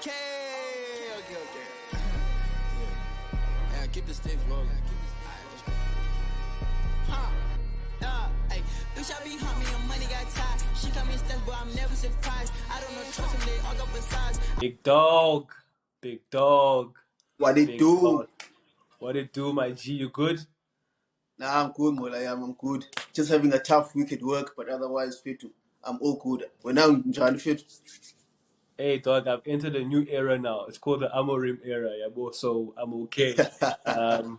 Okay. Yeah, keep the sticks rolling. Hey, bitch, I be hunt me and money got tied. She come in steps, but I'm never surprised. I don't know, trust him, they all go for size. Big dog, big dog, What it big do? dog. What it do, my G? You good? Nah, I'm good, Mola. I'm good. Just having a tough week at work, but otherwise fit. I'm all good. When I'm trying to fit. Hey, dog. I've entered a new era now. It's called the Amorim era. Yeah, bro. So I'm okay. But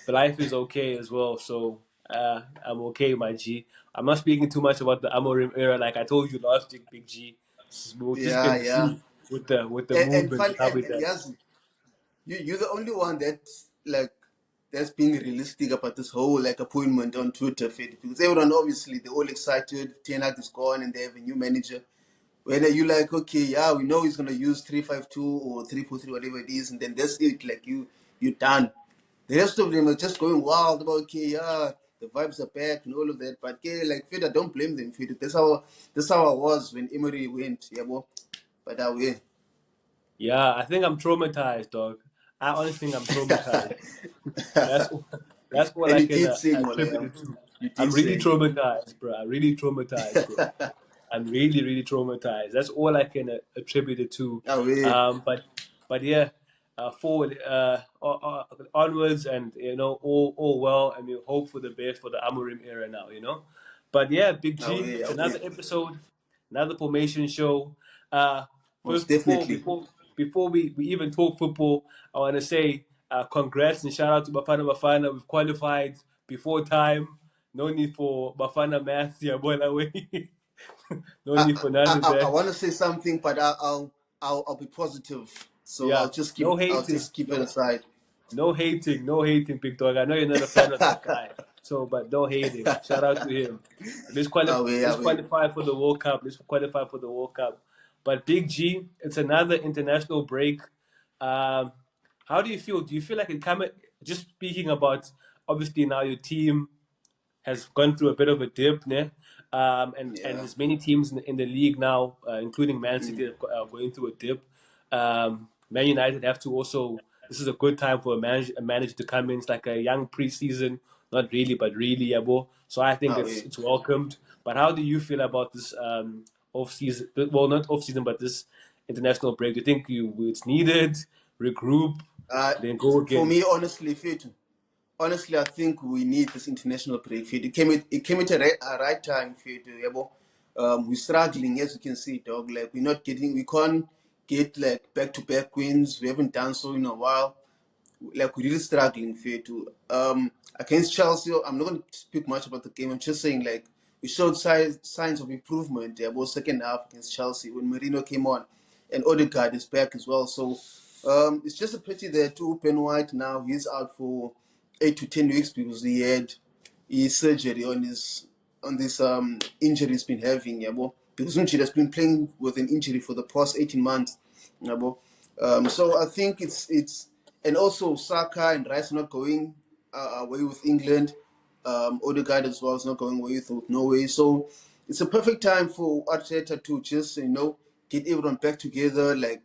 life is okay as well. So I'm okay, my G. I'm not speaking too much about the Amorim era, like I told you last week, Big G. We'll just Yeah, get yeah. G with the And movement fun and how we and done. yes, you're the only one that's being realistic about this whole appointment on Twitter feed, because everyone obviously they're all excited. Ten Hag is gone and they have a new manager. When you like, okay, yeah, we know he's gonna use 3-5-2 or 3-4-3, whatever it is, and then that's it. Like you done. The rest of them are just going wild about, okay, yeah, the vibes are back and all of that. But okay, like Fida, don't blame them, Fida. That's how I was when Emery went, yeah, bro. But we Yeah, I think I'm traumatized, dog. I honestly think I'm traumatized. That's all, that's all and I you can did say, attribute Mola, it to. you I'm did really say. traumatized, bro. I'm really traumatized, bro. I'm really, really traumatized. That's all I can attribute it to. Ah, we. But yeah, forward, onwards, and all well. And we hope for the best for the Amorim era now. But yeah, Big Ah, G, we. it's Ah, we. another episode, another formation show. Uh, Most First, before definitely. before before we even talk football, I want to say congrats and shout out to Bafana. We've qualified before time. No need for Bafana maths, yeah, boy, away. No I, need for none of I that. want to say something, but I'll be positive. So Yeah, no I'll hating, just keep it aside. no hating, big dog. I know you're not a fan of that guy, so but no hating. Shout out to him. Ah, we. Let's Ah, we. qualify for the World Cup. Let's qualify for the World Cup. But Big G, it's another international break. Um, how do you feel? Do you feel like it coming? Just speaking about obviously now your team has gone through a bit of a dip, ne? And Yeah. there's many teams in the league now, including Man City, that are going through a dip. Man United have to also. This is a good time for a manager to come in. It's like a young preseason, not really, but really, yeah, bro. So I think Ah, it's we. it's welcomed. But how do you feel about this off season? Well, not off season, but this international break. Do you think it's needed? Regroup, Uh, then go for again. me, honestly, I think we need this international break. Fit. It came at a right time. Fit, yabo. We're struggling, as you can see, dog. Like we can't get like back-to-back wins. We haven't done so in a while. Like we're really struggling against Chelsea. I'm not going to speak much about the game. I'm just saying like we showed signs of improvement about second half against Chelsea when Marino came on, and Odegaard is back as well. So it's just a pity that Open White now he's out for 8 to 10 weeks because he had his surgery on this injury he's been having. Yeah, because Unchi has been playing with an injury for the past 18 months. Yeah, so I think it's and also Saka and Rice not going away with England. Odegaard as well is not going away with Norway. So it's a perfect time for Arteta to just get everyone back together, like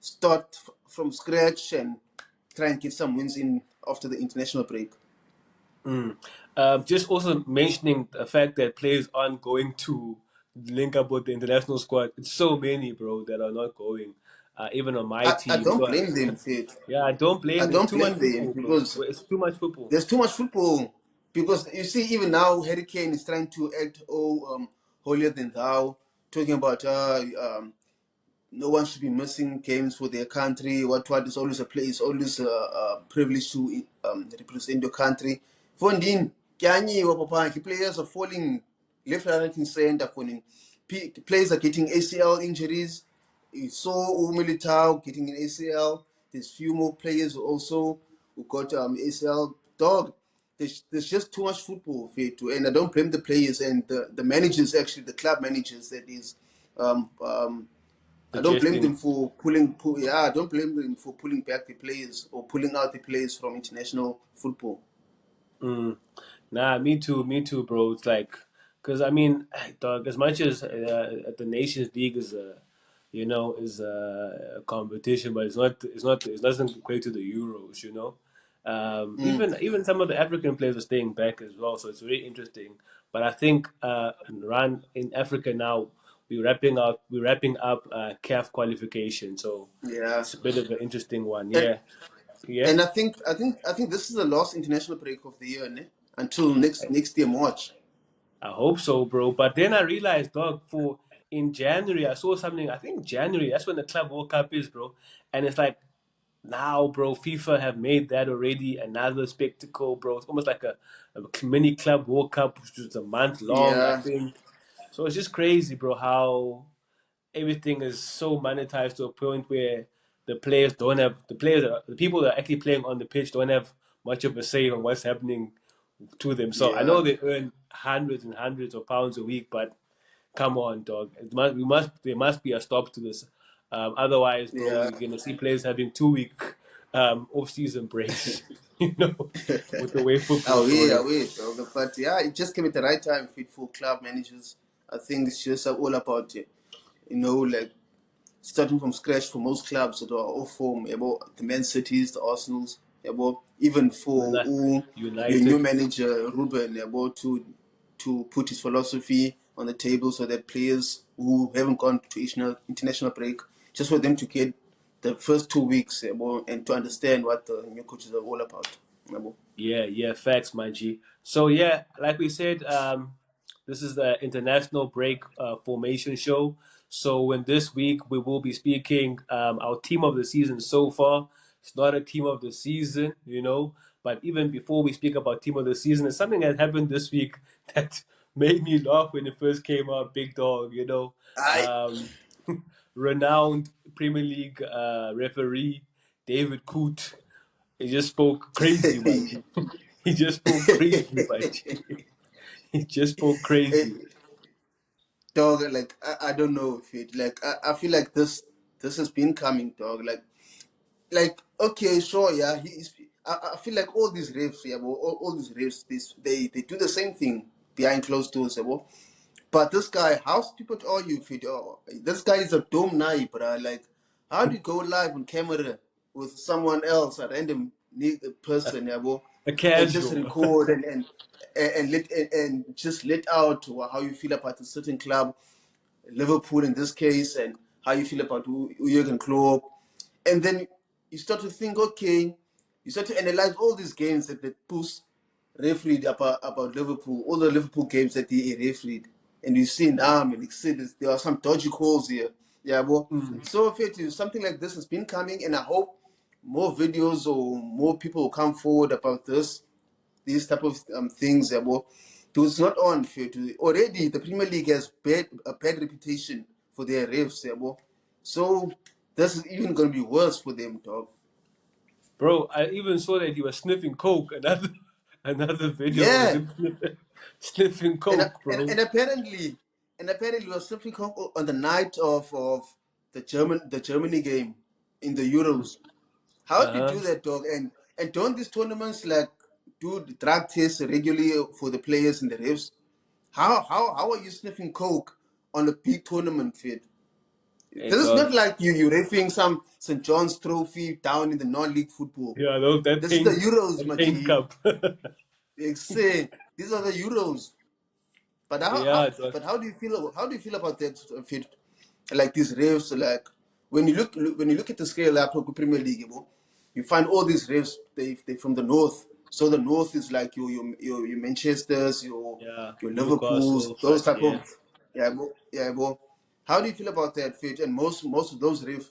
start from scratch and try and get some wins in after the international break. Mm. Just also mentioning the fact that players aren't going to link up with the international squad. It's so many, bro, that are not going. Even on my I team. don't So blame them, Faith. yeah, I don't I blame. It's don't too much blame them football, bro. because It's too much football. there's too much football. Because you see, even now, Harry Kane is trying to act holier than thou, talking about no one should be missing games for their country. What is always a place, always a privilege to represent your country. Fondin, Kyanyi, Wapapanki, players are falling left, right, and center. Fondin, players are getting ACL injuries. You saw Militao getting an ACL. There's few more players also who got ACL. Dog, there's just too much football for it to, and I don't blame the players and the managers, actually, the club managers, that is. Um, um, I don't blame Suggesting. them for I don't blame them for pulling back the players or pulling out the players from international football. Mm. Nah, me too, bro. It's like, cause I mean, dog. As much as the Nations League is is a competition, but it doesn't equate to the Euros, Even some of the African players are staying back as well, so it's really interesting. But I think run in Africa now, we're wrapping up CAF qualification, so Yeah. it's a bit of an interesting one. And Yeah, yeah. and I think this is the last international break of the year, ne? Until next year March. I hope so, bro. But then I realized, dog, for in January, I saw something. I think January, that's when the Club World Cup is, bro. And it's like now, bro, FIFA have made that already another spectacle, bro. It's almost like a mini Club World Cup, which is a month long, I Yeah. think. So it's just crazy, bro, how everything is so monetized to a point where the people that are actually playing on the pitch don't have much of a say on what's happening to them. So I Yeah. know they earn hundreds and hundreds of pounds a week, but come on, dog. There must be a stop to this. Otherwise, bro, Yeah. you're gonna see players having 2 week off-season breaks, with the way football's going. Away, dog. But yeah, it just came at the right time fit for club managers. I think it's just all about like starting from scratch for most clubs that are off form, about the Man Cities, the Arsenals, about even for your new United. manager Ruben, about to put his philosophy on the table so that players who haven't gone to international break, just for them to get the first 2 weeks and to understand what the new coaches are all about. Yabo. Yeah, facts, my G. So yeah, like we said, this is the international break formation show. So in this week we will be speaking our team of the season so far. It's not a team of the season, but even before we speak about team of the season, it's something that happened this week that made me laugh when it first came out. Big dog, Aye. um, renowned Premier League referee David Coote. He just spoke crazy, man. He just spoke crazy, man. He just spoke crazy. Dog, like I don't know if it like I feel like this has been coming, dog. Like okay, sure, yeah. I feel like all these refs, yeah, all these refs, they do the same thing behind closed doors, yeah, bro. But this guy, how stupid are you, fit? Oh, this guy is a dumb nai, bruh. Like, how do you go live on camera with someone else, a random person, yeah, bro, A and just casual. record and just let out how you feel about a certain club, Liverpool in this case, and how you feel about Jurgen Klopp, and then you start to think, okay, you start to analyze all these games that the Poes refereed about Liverpool, all the Liverpool games that he refereed, and you see now, and you see this, there are some dodgy calls here. Yeah, well, so if it is something like this has been coming, and I hope more videos or more people will come forward about these type of things, yeah, well, it's not on fair to already the Premier League has a bad reputation for their refs, yeah, well. So this is even gonna be worse for them, dog. Bro, I even saw that he was sniffing coke. Another video was Yeah, him sniffing and coke, bro. apparently was something on the night of the Germany game in the Euros. How do you Uh-huh. do that, dog? And don't these tournaments like do the drug tests regularly for the players and the refs? How are you sniffing coke on a big tournament, fit? Hey, This is not dog. like you refing some St. John's Trophy down in the non-league football. Yeah, that This is the paint, Euros, that paint Machi. cup. They say these are the Euros. But Yeah, dog. how do you feel? How do you feel about that? Fit? Like these refs, like when you look at the scale up of Premier League, you find all these refs. They from the north. So the north is like your Manchester's, Yeah, your Liverpool's, Newcastle, those such, type yeah. of yeah. How do you feel about that, Fit? And most of those refs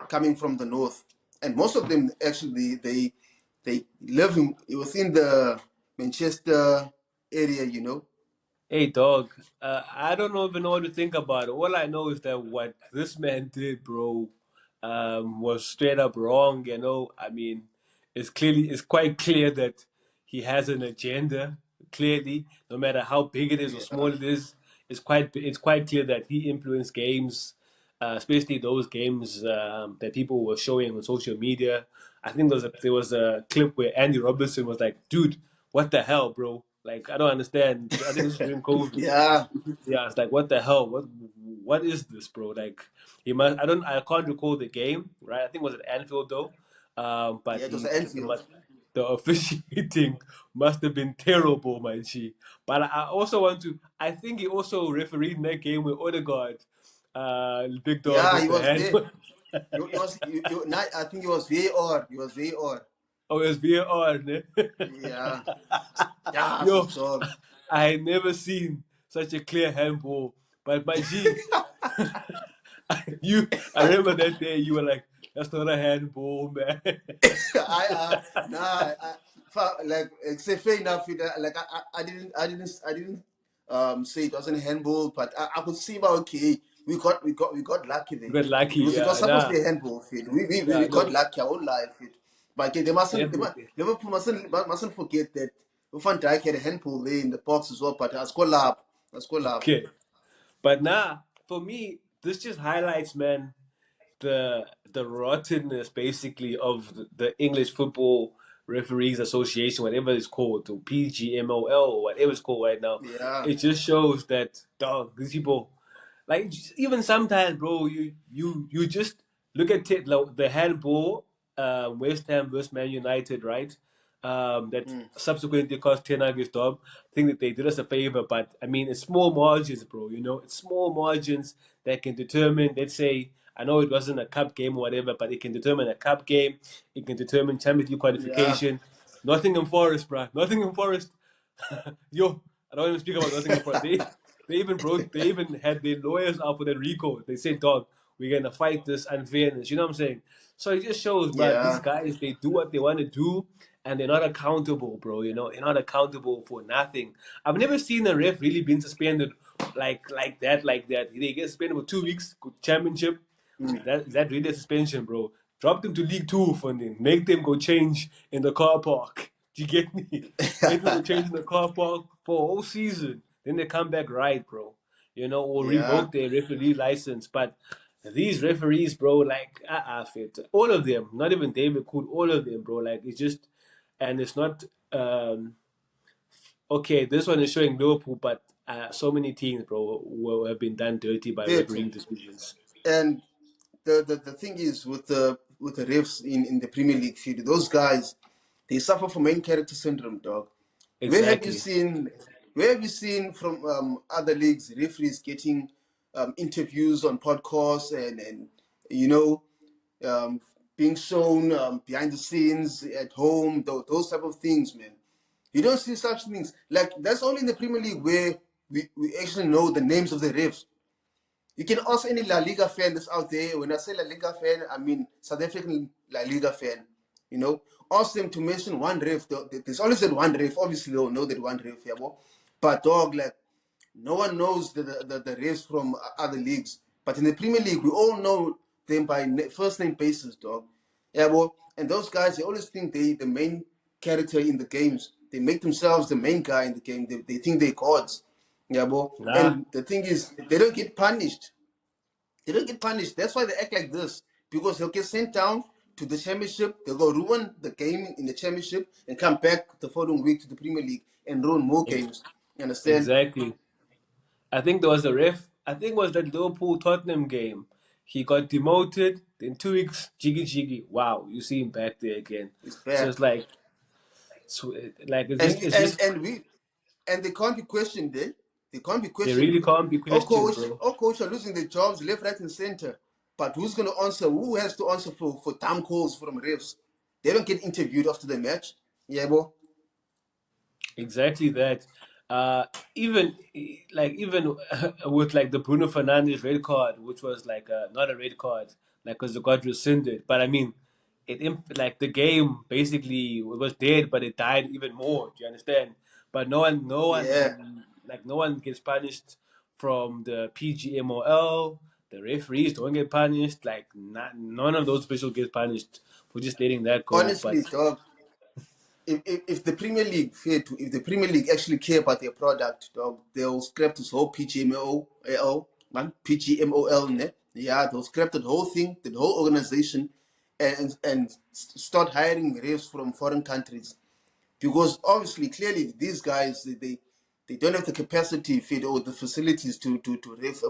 coming from the north, and most of them actually they live within the Manchester area, Hey, dog. I don't even know what to think about it. All I know is that what this man did, bro, was straight up wrong. I mean, it's quite clear that he has an agenda. Clearly, no matter how big it is or small Yeah. it is, it's quite clear that he influenced games, especially those games that people were showing on social media. I think there was a clip where Andy Robertson was like, "Dude, what the hell, bro? Like, I don't understand." I think this was during COVID. Yeah, Yeah, it's like, what the hell? what is this, bro? Like, I can't recall the game, right? I think it was at Anfield though. But Yeah, it was he, Anfield. the officiating must have been terrible, my G. But I also I think he also refereed in that game with Odegaard, big dog Yeah, with he the was hand. there. I think he was VAR. He was VAR. Oh, it was VAR, ne? Yeah. Yeah, Yo, dog. I had never seen such a clear handball. But my G, I remember that day you were like, "That's not a handball, man." Like say fair enough. Like I didn't say it wasn't handball, but I could see about okay. We got lucky there Got lucky, because it was yeah. supposed to Nah, be a handball fit. We yeah, got no, lucky. I won't lie fit. But okay, definitely. Liverpool mustn't forget that Van Dijk had a handball there in the box as well. But I score up. I score up. Okay, but nah, for me, this just highlights, man, the rottenness basically of the English Football Referees Association, whatever it's called, or PGMOL or whatever it's called right now. Yeah. It just shows that dog these people, like even sometimes, bro, you just look at it, like, the handball, West Ham versus Man United, right? That subsequently cost Ten Hag his job. I think that they did us a favor, but I mean, it's small margins, bro. You know, it's small margins that can determine. Let's say, I know it wasn't a cup game or whatever, but it can determine a cup game. It can determine Champions League Yeah. qualification. Nottingham Forest, bro. Nottingham Forest. Yo, I don't even speak about Nottingham Forest. They even had their lawyers out for the RICO. They said, dog, we're gonna fight this unfairness. You know what I'm saying? So it just shows, bro, these Yeah. guys, they do what they want to do and they're not accountable, bro. You know, they're not accountable for nothing. I've never seen a ref really been suspended like that, like that. They get suspended for 2 weeks, go to championship. That really a suspension, bro? Drop them to League Two funding. Make them go change in the car park. Do you get me? Make them go change in the car park for a whole season. Then they come back right, bro. You know, or Yeah. revoke their referee license. But these referees, bro, like fit. All of them, not even David Cool, all of them, bro. Like it's just, and it's not okay. This one is showing Liverpool, but so many teams, bro, have been done dirty by Fit. refereeing decisions. And the thing is with the refs in the Premier League field, those guys they suffer from main character syndrome, dog. Where have you Exactly. seen where have you seen from other leagues referees getting interviews on podcasts and you know um, being shown behind the scenes at home, those type of things, man. You don't see such things. Like that's only in the Premier League where we actually know the names of the refs. You can ask any La Liga fan that's out there. When I say La Liga fan, I mean South African La Liga fan. You know, ask them to mention one ref. There's always that one ref. Obviously, they'll know that one ref, yeah, bro. But dog, like no one knows the refs from other leagues. But in the Premier League, we all know them by first name basis, dog. Yeah, bro. And those guys, they always think they the main character in the games. They make themselves the main guy in the game. They think they're gods. Yeah, bro. Nah, And the thing is, they don't get punished. They don't get punished. That's why they act like this. Because they'll get sent down to the championship. They'll go ruin the game in the championship and come back the following week to the Premier League and ruin more ex- games. You understand? exactly. I think there was a ref. I think it was that Liverpool Tottenham game. He got demoted. In 2 weeks, jiggy jiggy. Wow, you see him back there again. It's So bad. it's like, And it's and just and we and they can't be questioned there. They can't be they questioned. really can't be questioned, bro. All coach are losing their jobs left, right, and center. But who's gonna answer? Who has to answer for time calls from refs? They don't get interviewed after the match. Yeah, bro. Exactly that. Uh, even even with like the Bruno Fernandes red card, which was like not a red card, like because the got rescinded. But I mean, like the game basically was dead, but it died even more. Do you understand? But Yeah. no one gets punished from the PGMOL. The referees don't get punished. Like none of those officials get punished for just letting that go. But Honestly, dog. If the Premier League if the Premier League actually care about their product, dog, they'll scrap this whole PGMOL, ne? Yeah, they'll scrap the whole thing, the whole organization, and start hiring refs from foreign countries because obviously, clearly, these guys they they don't have the capacity fit or the facilities to ref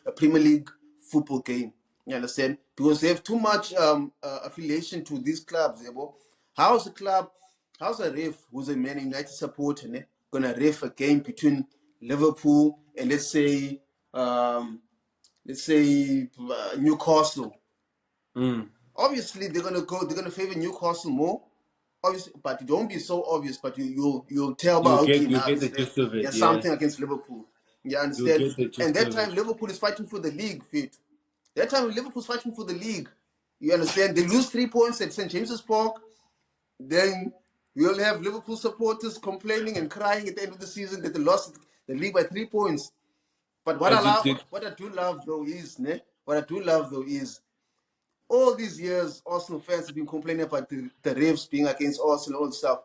a Premier League football game. You understand? Because they have too much affiliation to these clubs. How's a ref who's a Man United supporter gonna ref a game between Liverpool and let's say Newcastle? Obviously, they're gonna favor Newcastle more. Obviously, but it won't be so obvious. But you'll tell about okay You now get the gist of it. there's Yeah, something against Liverpool. You you understand? get the And gist that of time it. Liverpool is fighting for the league. Fit. That time Liverpool's fighting for the league. You understand? They lose 3 points at St James's Park. Then we'll have Liverpool supporters complaining and crying at the end of the season that they lost the league by 3 points. But what I do love though is all these years, Arsenal fans have been complaining about the refs being against Arsenal and all this stuff.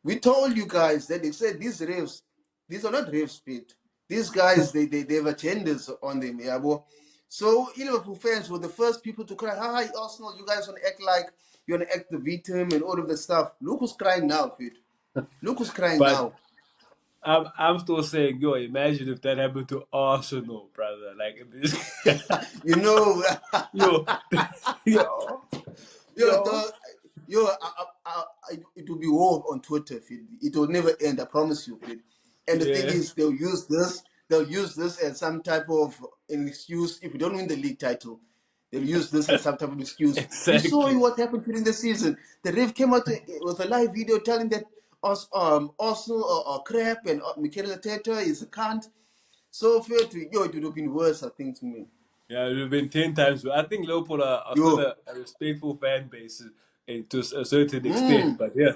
We told you guys that they said these refs, these are not refs, Pete. These guys, they have agendas on them, yeah, boy. So Liverpool fans were the first people to cry, hi, Arsenal, you guys want to act like you want to act the victim and all of that stuff. Look who's crying now, Pete. Look who's crying But now. I'm still saying, yo, imagine if that happened to Arsenal, brother. Like this, You know, yo, yo, yo, yo. dog, it will be war on Twitter, Phil. It will never end. I promise you, Phil. And the thing Yeah, is, they'll use this as some type of an excuse. If we don't win the league title, they'll use this as some type of excuse. You saw exactly. what happened during the season. The ref came out with a live video telling that Arsenal are crap and Mikel Arteta is a cunt. So, Phil, it would have been worse, I think, to me. Yeah, it would have been 10 times. I think Liverpool are still Yo, a respectful fan base to a certain extent. But yeah,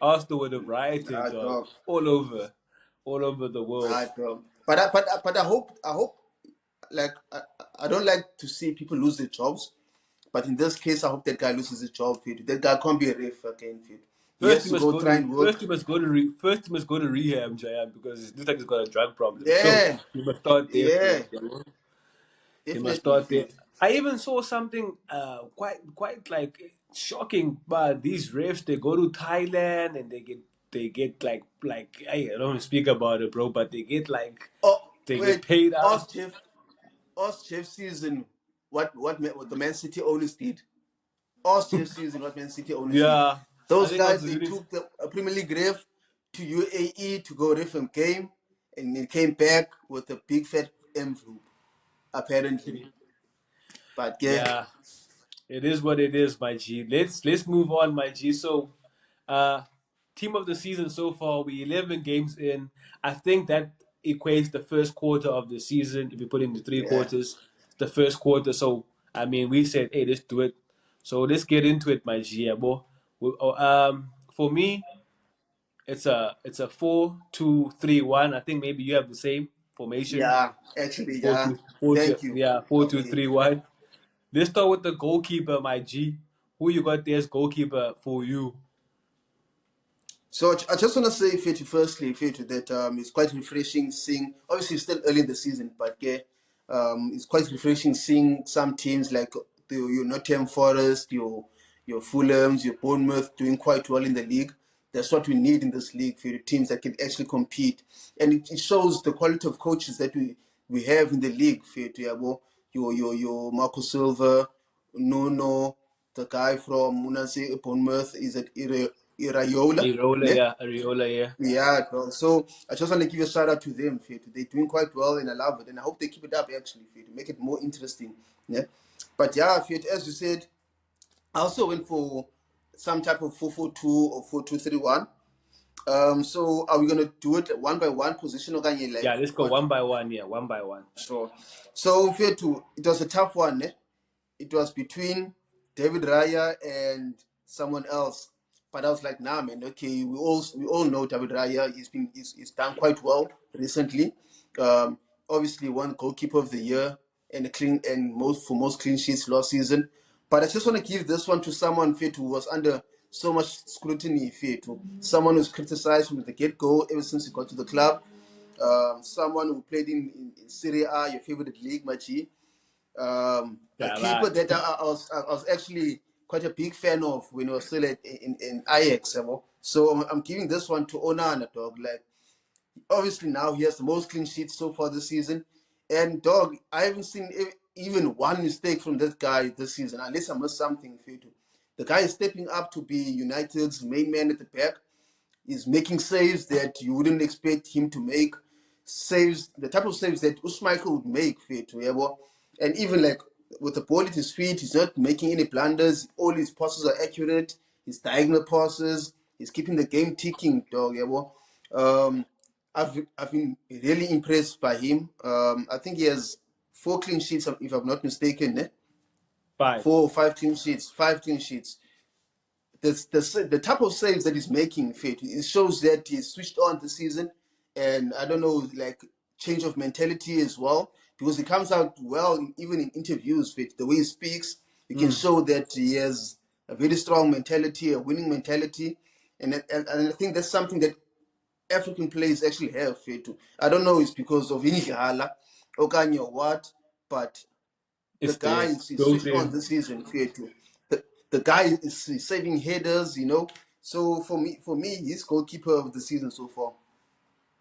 Arsenal would have rioted, dog, dog. all over the world. Right, bro. But I hope like I don't like to see people lose their jobs. But in this case, I hope that guy loses his job. Fit. That guy can't be a ref again. Fit. He has to go try and work. First you must go to rehab, Jayan, because it looks like he's got a drug problem. So Yeah, you must start there yeah, first. You know? You must definitely start there. fit. I even saw something quite like shocking. But these refs, they go to Thailand and they get I don't want to speak about it, bro, but Oh they get wait, paid out. us Jeff season. What the Man City owners did. Us Jeff season. What Man City owners did. Yeah, I Those think guys also they took the Premier League ref to UAE to go ref a game, and they came back with a big fat envelope. Apparently, but yeah. yeah, it is what it is, my G. Let's move on, my G. So, uh, team of the season so far, we 11 games in. I think that equates the first quarter of the season. If you put in the three Yeah. quarters, the first quarter. So, I mean, we said, hey, let's do it. So let's get into it, my G. Yeah, boy. For me, it's a 4-2-3-1. I think maybe you have the same formation. Yeah, actually, Four yeah. two four two Thank you. yeah, 4-2-3-1. Okay. Let's start with the goalkeeper, my G. Who you got there as goalkeeper for you? So I just want to say, Fetu, firstly, Fetu, that it's quite refreshing seeing. Obviously, it's still early in the season, but yeah, it's quite refreshing seeing some teams like your Nottingham Forest, your Fulhams, your Bournemouth doing quite well in the league. That's what we need in this league for teams that can actually compete, and it shows the quality of coaches that we have in the league. Fetu, yeah, your Marco Silva, Nuno, the guy from Munasi Bournemouth is at Iraola. Ne? Areola, yeah. Yeah, bro. So I just want to give a shout out to them, Fit. They're doing quite well and I love it. And I hope they keep it up actually, Fit, to make it more interesting. Yeah. But yeah, Fit, as you said, I also went for some type of 4-4-2 or 4-2-3-1. So are we gonna do it one by one position or can you like Yeah, let's go what? one by one, yeah, one by one. Sure. So Fit, it was a tough one, eh? It was between David Raya and someone else. But I was like, nah, man. Okay, we all know David Raya. He's done quite well recently. Obviously, won goalkeeper of the year and most clean sheets last season. But I just want to give this one to someone fit who was under so much scrutiny. Fit someone who's criticized from the get go ever since he got to the club. Someone who played in Serie A, your favorite league, Machi. A Yeah, keeper like, that I was actually quite a big fan of when I was still in Ajax. So I'm giving this one to Onana, dog. Like Obviously now he has the most clean sheets so far this season. And dog, I haven't seen even one mistake from that guy this season, unless I missed something. Fetu. The guy is stepping up to be United's main man at the back. He's making saves that you wouldn't expect him to make. Saves, the type of saves that Usmichael would make, Fetu. Yeah, and even like with the ball at his feet, he's not making any blunders. All his passes are accurate. His diagonal passes. He's keeping the game ticking, dog. Yeah, I've been really impressed by him. I think he has 4 clean sheets, if I'm not mistaken. 5. 4 or 5 clean sheets. 5 clean sheets. The type of saves that he's making, Fit, it shows that he's switched on this season, and I don't know, like change of mentality as well, because he comes out well even in interviews. Fit, the way he speaks, you can show that he has a very strong mentality, a winning mentality, and I think that's something that African players actually have. Fit, I don't know, it's because of Ingala or Kanye or what, but the It's guy there. is Built switched on in. this season. The guy is saving headers, So for me, he's goalkeeper of the season so far.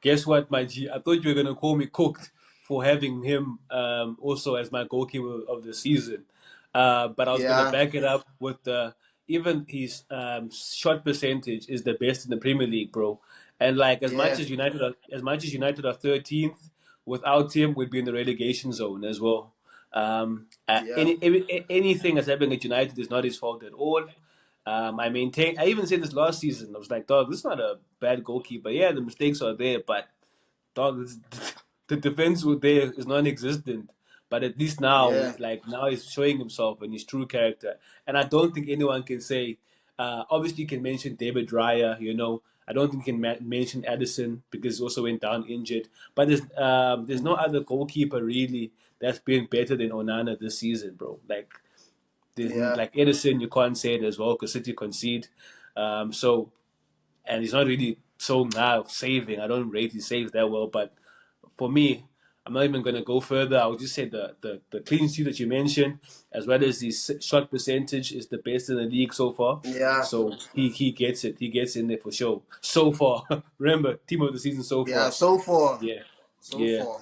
Guess what, my G? I thought you were gonna call me cooked for having him also as my goalkeeper of the season, but I was gonna Yeah, back it up with even his shot percentage is the best in the Premier League, bro. And like yeah, as much as United are 13th, without him, we'd be in the relegation zone as well. yeah, Anything that's happening at United is not his fault at all. I maintain. I even said this last season. I was like, dog, this is not a bad goalkeeper. Yeah, the mistakes are there, but dog, the defense there is non-existent. But at least now, yeah, like now, he's showing himself and his true character. And I don't think anyone can say. Obviously, you can mention David Raya. I don't think you can mention Addison because he also went down injured. But there's no other goalkeeper really that's been better than Onana this season, bro. yeah, Like Edison, you can't say it as well because City concede. So, and he's not really so now saving. I don't rate his saves that well, but for me, I'm not even going to go further. I would just say the clean sheet that you mentioned, as well as his shot percentage, is the best in the league so far. yeah, So he gets it. He gets in there for sure. So far, remember, team of the season so yeah. far. So far, Yeah, so yeah. far.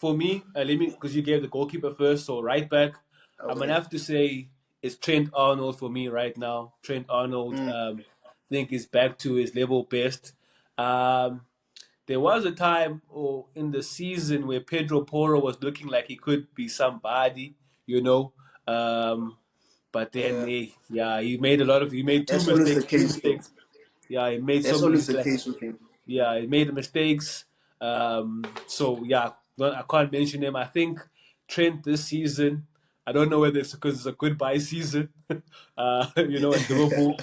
For me, let me because you gave the goalkeeper first, so right back, I'm gonna Okay. have to say it's Trent Arnold for me right now. Trent Arnold, I think is back to his level best. Um, there was a time in the season where Pedro Porro was looking like he could be somebody, you know. But then, Yeah, he made two that's always the mistakes, three case, though. mistakes. Yeah, he made That's some. always He's the like case with him. yeah, he made mistakes. So yeah, well, I can't mention him. I think Trent this season. I don't know whether it's because it's a goodbye season, at Liverpool,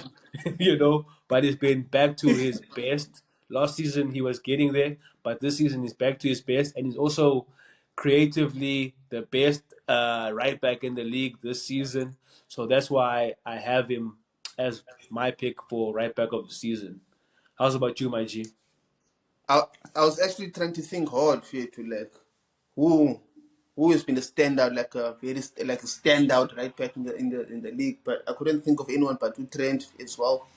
but he's been back to his best. Last season he was getting there, but this season he's back to his best, and he's also creatively the best right back in the league this season. So that's why I have him as my pick for right back of the season. How's about you, my G? I I was actually trying to think hard for you to like who who has been a standout, like a standout right back in the league, but I couldn't think of anyone but to Trent as well.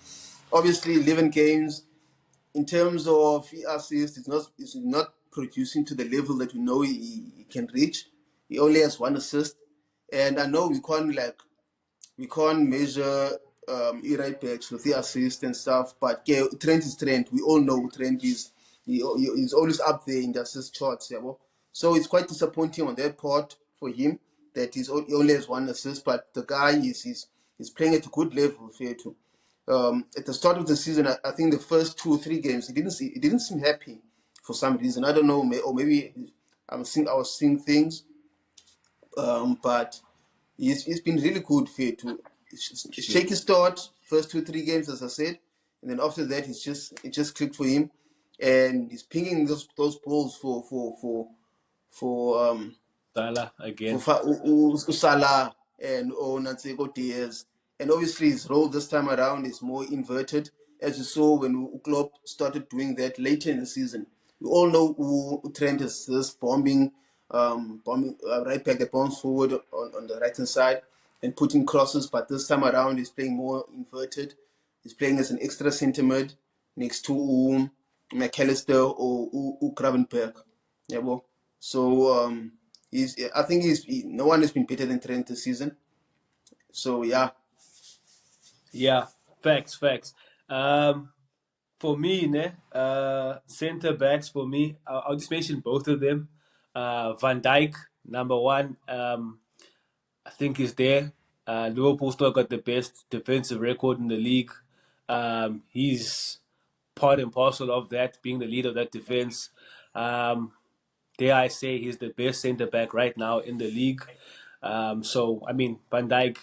Obviously, 11 games in terms of assists, it's not producing to the level that we know he can reach. He only has 1 assist, and I know we can't measure right backs with the assist and stuff, but yeah, Trent is Trent. We all know Trent he's always up there in the assist charts. Yeah, well. So it's quite disappointing on that part for him that he only has 1 assist, but the guy is playing at a good level. Fair to. At the start of the season, I think the first 2 or 3 games, he didn't seem happy for some reason. I don't know, or maybe I was seeing things, but he's been really good for it to shaky start first 2 3 games, as I said, and then after that it just clicked for him, and he's pinging those balls for Salah again. Salah and Natseko Diaz. And obviously his role this time around is more inverted, as you saw when Klopp started doing that later in the season. We all know who Trent is this bombing right back that bombs forward on the right hand side and putting crosses, but this time around he's playing more inverted. He's playing as an extra centre mid next to McAllister or Gravenberg. Yeah, well. So I think no one has been better than Trent this season. So yeah. Yeah, facts. Um, for me, center backs for me, I'll just mention both of them. Van Dijk, number one, I think is there. Liverpool still got the best defensive record in the league. He's part and parcel of that, being the leader of that defense. Um, dare I say he's the best centre back right now in the league. So I mean, Van Dijk,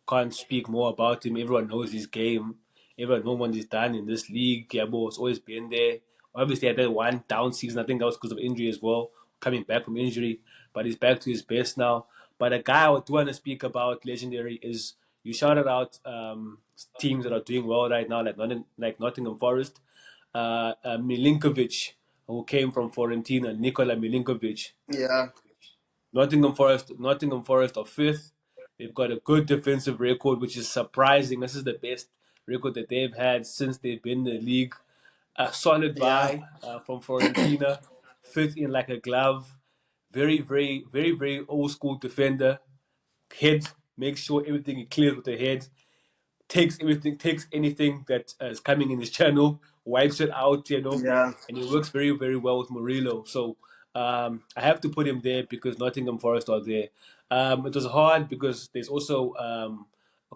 can't speak more about him. Everyone knows his game. Everyone knows what he's done in this league. Yabo has always been there. Obviously, had that one down season. I think that was because of injury as well, coming back from injury. But he's back to his best now. But a guy I do want to speak about, legendary, is you shouted out teams that are doing well right now, like Nottingham Forest. Milinkovic, who came from Fiorentina, Nikola Milinkovic. Yeah. Nottingham Forest are fifth. They've got a good defensive record, which is surprising. This is the best record that they've had since they've been in the league. A solid Yeah. buy from Fiorentina, fit in like a glove. Very old school defender. Head, make sure everything is clear with the head. Takes anything that is coming in his channel, wipes it out, Yeah. and he works very well with Murillo. So I have to put him there because Nottingham Forest are there. It was hard because there's also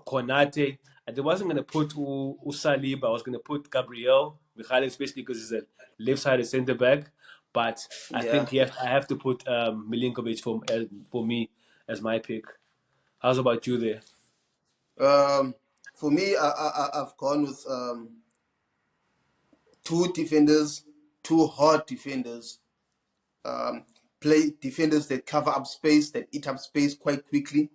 Konate. I wasn't going to put Usaliba. I was going to put Gabriel Michal, especially because he's a left-sided centre back. But I Yeah. think I have to put Milinkovic for me as my pick. How's about you there? For me, I've gone with two defenders, two hard defenders. Play defenders that cover up space, that eat up space quite quickly.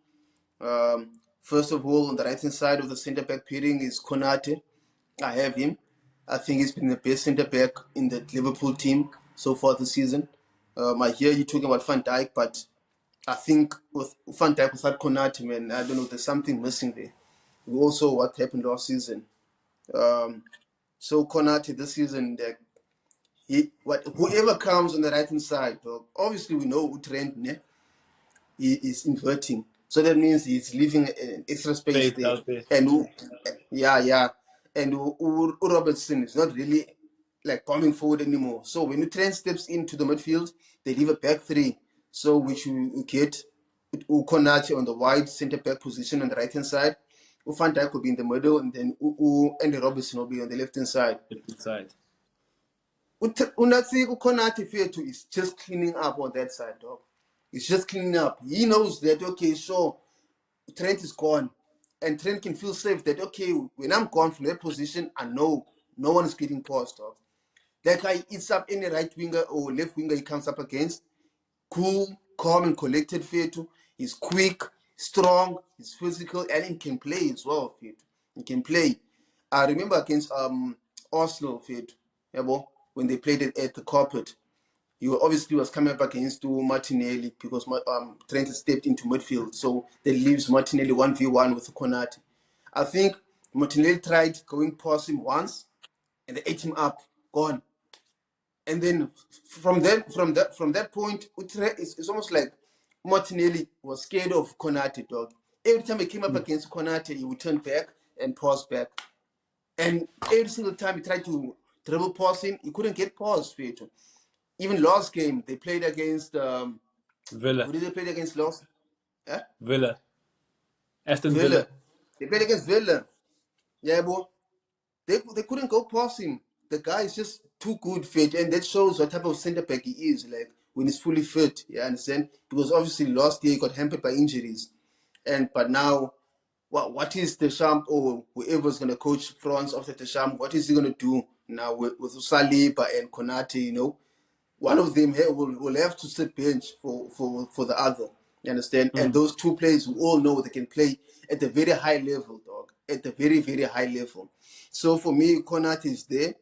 First of all, on the right hand side of the centre back pairing is Konate. I have him. I think he's been the best centre back in the Liverpool team so far this season. I hear you talking about Van Dijk, but I think with Van Dijk without Konate, man, I don't know, there's something missing there. We also what happened last season. So Konate this season, whoever comes on the right hand side, obviously we know Trent, he is inverting. So that means he's leaving an extra space Space there. out there. And and Robertson is not really like coming forward anymore. So when Trent steps into the midfield, they leave a back three. So which you get Konate on the wide centre back position on the right hand side. Van Dijk will be in the middle, and then Andy Robertson will be on the left hand side. Left side. Unatsi Konate Fietu is just cleaning up on that side, dog. It's just cleaning up. He knows that, okay, so Trent is gone. And Trent can feel safe that, okay, when I'm gone from that position, I know no one is getting paused, dog. That guy eats up any right winger or left winger he comes up against. Cool, calm, and collected, Fietu. He's quick, strong, he's physical, and he can play as well, Fietu. He can play. I remember against Arsenal, Fietu, when they played it at the carpet. He obviously was coming up against Martinelli because Trent stepped into midfield. So that leaves Martinelli 1v1 with Konate. I think Martinelli tried going past him once and they ate him up, gone. And then from that point, it's almost like Martinelli was scared of Konate, dog. Every time he came up against Konate, he would turn back and pause back. And every single time he tried to dribble past him, he couldn't get past, Fietu. Even last game, they played against Villa. who did they play against last? Villa. Aston Villa. They played against Villa. Yeah, bro. They couldn't go past him. The guy is just too good fit, and that shows what type of centre back he is. Like when he's fully fit, you understand? Because obviously last year he got hampered by injuries, but now, what is Deschamps or whoever's gonna coach France after Deschamps? What is he gonna do now with Saliba and Konate? One of them here will have to sit bench for the other. You understand? And those two players, we all know they can play at a very high level, dog. At a very high level. So for me, Konate is there.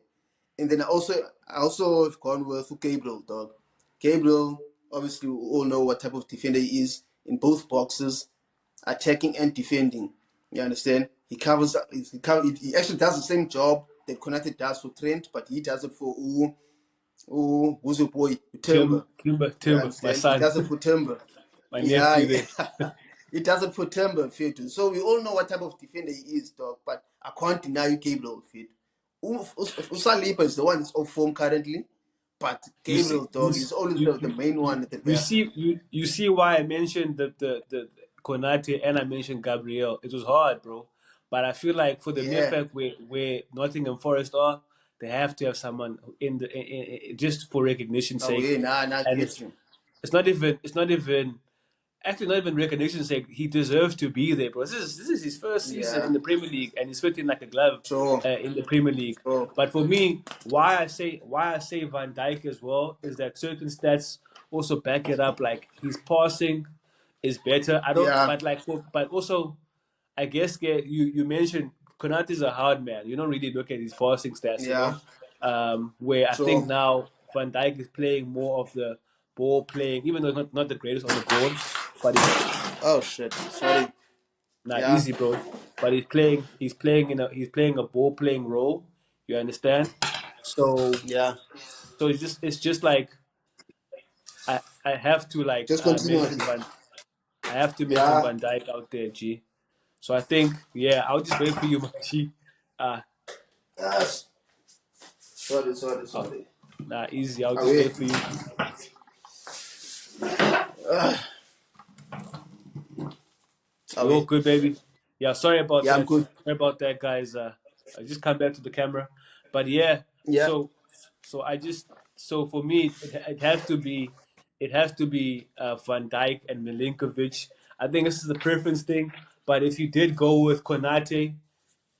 And then I also have gone with Gabriel, dog. Gabriel, obviously, we all know what type of defender he is in both boxes, attacking and defending. You understand? He actually does the same job that Konate does for Trent, but he does it for who's your boy Timber. You Timber, my understand? He son, does it for Timber. my Yeah, nephew there. he does it for Timber, fit. So we all know what type of defender he is, dog. But I can't deny you Gabriel, fit. Usalipa is the one that's off form currently, but You see, Gabriel, dog, is always the main one at the back. you see why I mentioned the Konate and I mentioned Gabriel. It was hard, bro. But I feel like for the mere Yeah. fact where Nottingham Forest are, they have to have someone just for recognition's Oh, sake. yeah, nah, And get you. it's not even actually not even recognition's sake. He deserves to be there, bro. This is his first season Yeah. in the Premier League, and he's fitting like a glove So, in the Premier League. so But for me, why I say Van Dijk as well is that certain stats also back it up. Like his passing is better. I don't, yeah, but but also, I guess you mentioned Konate is a hard man. You don't really look at his passing stats, you yeah. know. Where I think So, now Van Dijk is playing more of the ball playing, even though he's not the greatest on the ball, but he's oh shit, sorry. not Yeah, easy, bro. But he's playing a ball playing role. You understand? So yeah. so it's just like I have to like Just continue. I have to mention Yeah. Van Dijk out there, G. So I think I'll just wait for you, my G. Uh Yes. Sorry, oh, sorry. nah, easy. I'll just Away. wait for you. You're all Away. good, baby. Yeah, sorry about Yeah, I'm that. good. Sorry about that, guys. I just come back to the camera, but yeah. Yeah. So so for me, it has to be Van Dijk and Milinkovic. I think this is a preference thing. But if you did go with Konate,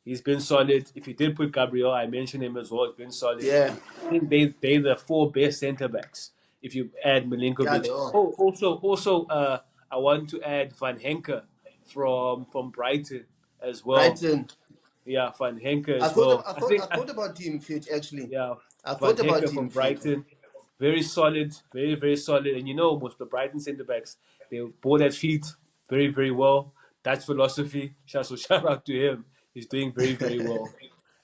he's been solid. If you did put Gabriel, I mentioned him as well. He's been solid. Yeah. I think they're the four best centre backs. If you add Yeah, Milinkovic, they are. oh also I want to add Van Henke from Brighton as well. Brighton. Yeah, Van Henke I as thought well. I thought about him, Fit, actually. Yeah, I Van thought about Henke from him, Fit. Brighton, very solid, very very solid. And you know, most of the Brighton centre backs they ball their feet very very well. That's philosophy. So shout out to him. He's doing very very well.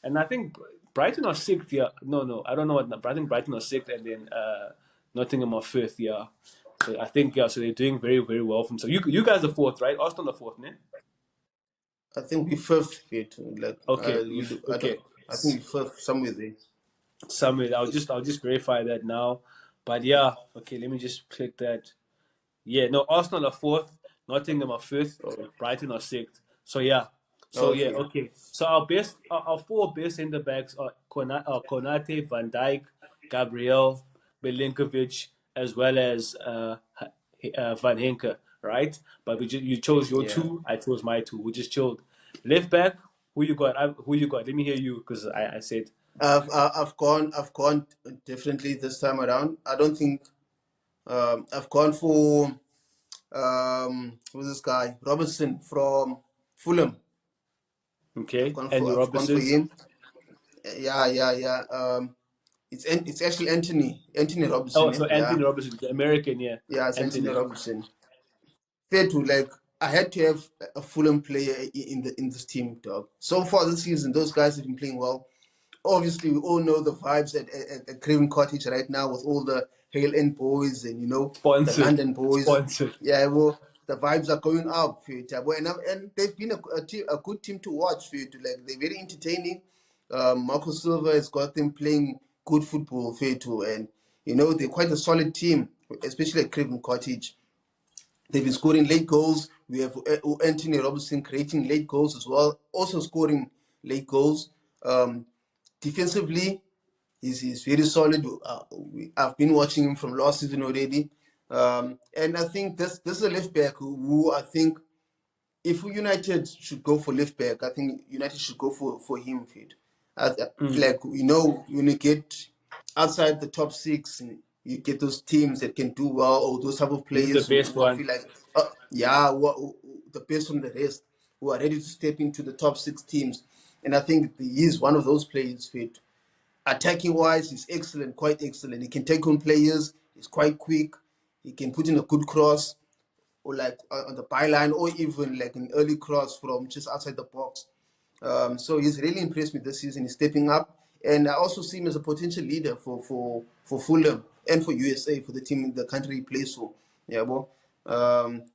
And I think Brighton are sixth. Yeah, no, I don't know what. I think Brighton are sixth, and then Nottingham are fifth. Yeah, so I think so they're doing very very well from. So you guys are fourth, right? Arsenal are fourth, ne? I think we fifth, Fit. Like, Okay, I don't. okay. I think we fifth somewhere there. Summit. I'll just verify that now. But yeah, okay. Let me just click that. Yeah, no. Arsenal are fourth. Nottingham are fifth. Oh, Brighton are sixth. So yeah. So yeah. okay. Okay. So our four best centre backs are Konate, Van Dijk, Gabriel, Milinkovic, as well as Van Henke. Right. But you chose your Yeah. two. I chose my two. We just chilled. Left back. Who you got? Who you got? Let me hear you because I said. I've gone differently this time around. I don't think I've gone for who's this guy? Robertson from Fulham. Okay, Andy I've gone for Robertson. him. Yeah. It's actually Anthony Oh, Robertson. so Yeah, Anthony Robertson, the American, yeah. yeah, it's Anthony Anthony. Robertson. Fair to like, I had to have a Fulham player in this team, dog. So far this season, those guys have been playing well. Obviously, we all know the vibes at Craven Cottage right now with all the Hale End boys and the Sponsored. London boys. Sponsored. Yeah, well, the vibes are going up, fit. And they've been a good team to watch, fit. Like they're very entertaining. Marco Silva has got them playing good football, fit too, and they're quite a solid team, especially at Craven Cottage. They've been scoring late goals. We have Anthony Robertson creating late goals as well, also scoring late goals. Defensively, he's very solid. I've been watching him from last season already. And I think this is a left back who I think if United should go for left back, I think United should go for him, Fit. Like, when you get outside the top six, and you get those teams that can do well, or those type of He's players the best who I one. feel like, the best from the rest, who are ready to step into the top six teams. And I think he is one of those players, Fit. Attacking wise, he's excellent, quite excellent. He can take on players. He's quite quick. He can put in a good cross, or like on the byline, or even like an early cross from just outside the box. So he's really impressed me this season. He's stepping up, and I also see him as a potential leader for Fulham and for USA, for the team, the country he plays for. Yeah, well,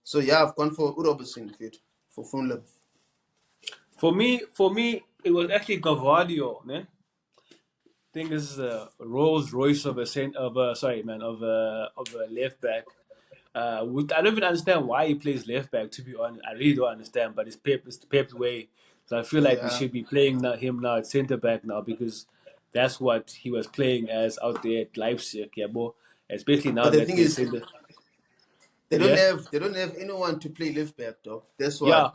so yeah, I've gone for Robertson for Fulham. For me, it was actually Gavadio, ne? I think this is a Rolls Royce of a left back. I don't even understand why he plays left back. To be honest, I really don't understand. But it's Pep's way. So I feel like we Yeah, should be playing him now at centre back now because that's what he was playing as out there at Leipzig. Yeah, boy. Especially now but the that thing they is, send the they yeah don't have anyone to play left back, dog. That's why.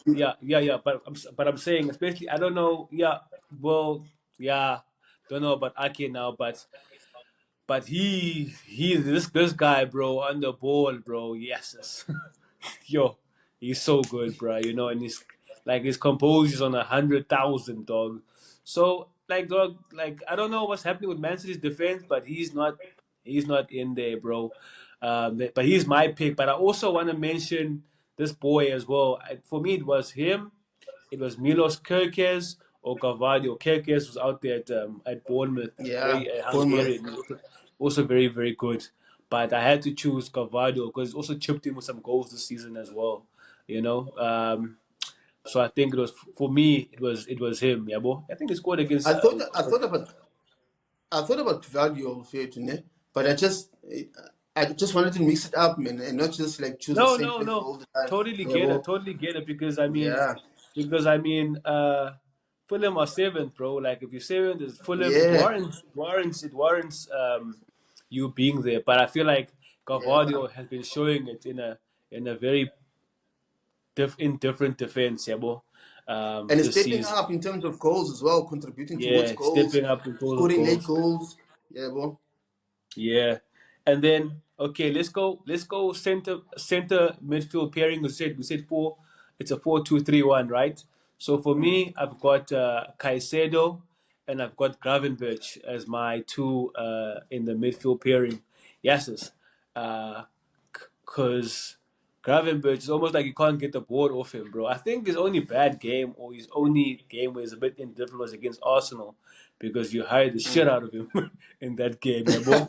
yeah yeah. But I'm saying especially I don't know. Yeah, well yeah, don't know about Ake now, but this guy, bro, on the ball, bro. Yes, yo, he's so good, bro. You know, and he's like his composure's on 100,000, dog. So like, dog, like I don't know what's happening with Man City's defense, but he's not in there, bro. But he's my pick. But I also want to mention this boy as well. For me, it was him. It was Milos Kerkez or Gavadio. Kerkez was out there at Bournemouth, Yeah, very Bournemouth. Hungarian, also very, very good. But I had to choose Gavadio because he also chipped in with some goals this season as well. You know, so I think it was for me. It was him. Yeah, boy. I think he scored against. I thought I thought about I thought about value of it, but I just wanted to mix it up, man, and not just like choose the No, same no, player for no. all the time. Totally Yeah, get it. well, Totally get it yeah, because I mean, Fulham are seventh, bro. Like if you're seventh, it's Fulham. yeah, It warrants you being there. But I feel like yeah. Carvalho has been showing it in a very indifferent defense, yeah, bro. And it's This stepping season, up in terms of goals as well, contributing towards yeah, goals, stepping up in total of scoring late goals. goals. Yeah, well, Yeah, and then okay, let's go center midfield pairing. We said four. It's a 4-2-3-1, right? So for me, I've got Caicedo and I've got Gravenberch as my two in the midfield pairing. Yes, because Gravenberch is almost like you can't get the ball off him, bro. I think his only bad game or his only game where he's a bit indifferent was against Arsenal because you hired the shit out of him in that game, yeah, bro.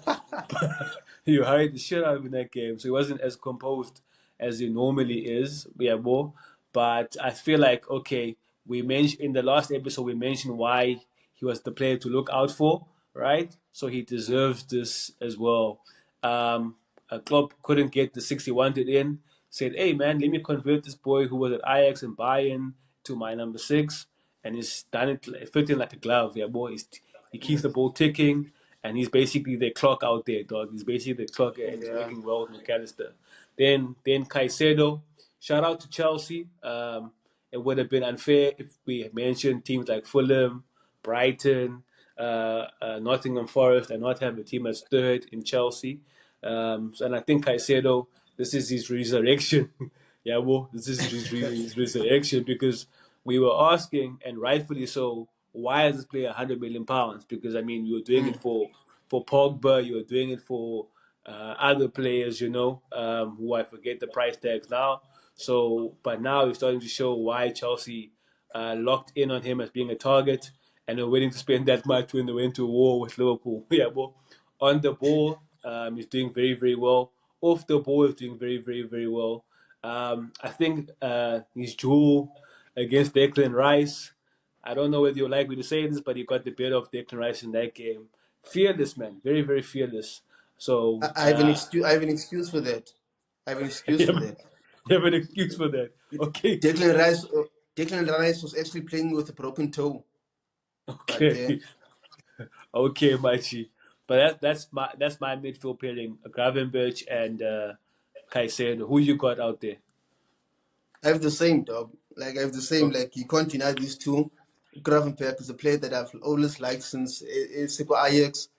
You hired the shit out of him in that game, so he wasn't as composed as he normally is, yeah, bro. But I feel like okay, we mentioned in the last episode we mentioned why he was the player to look out for, right? So he deserves this as well. Klopp couldn't get the 60 wanted in. Said, "Hey man, let me convert this boy who was at Ajax and Bayern to my number six, and he's done it fitting like a glove. Yeah, boy, he keeps the ball ticking, and he's basically the clock out there, dog. He's basically the clock, and he's yeah, working well with McAllister. Then Caicedo, shout out to Chelsea. It would have been unfair if we mentioned teams like Fulham, Brighton, Nottingham Forest, and not have a team as third in Chelsea. And I think Caicedo, this is his resurrection. Yeah, well, this is his resurrection because we were asking, and rightfully so, why is this player £100 million? Because I mean, you were doing it for Pogba, you were doing it for other players, who I forget the price tags now. So, but now he's starting to show why Chelsea locked in on him as being a target, and are willing to spend that much when they went to war with Liverpool. Yeah, well, on the ball, he's doing very, very well. Off the ball, he's doing very, very, very well. I think his duel against Declan Rice. I don't know whether you like me to say this, but he got the better of Declan Rice in that game. Fearless, man. Very, very fearless. So, I have an excuse. I have an excuse for that. I have an excuse for you that. have an excuse for that. Okay. Declan Rice. Declan Rice was actually playing with a broken toe, but Okay. Okay, Machi. But that's my midfield pairing. Gravenberch and Caicedo. Who you got out there? I have the same, dog. Like I have the same. Like you can't deny these two. Gravenberch is a player that I've always liked since Seco Ajax.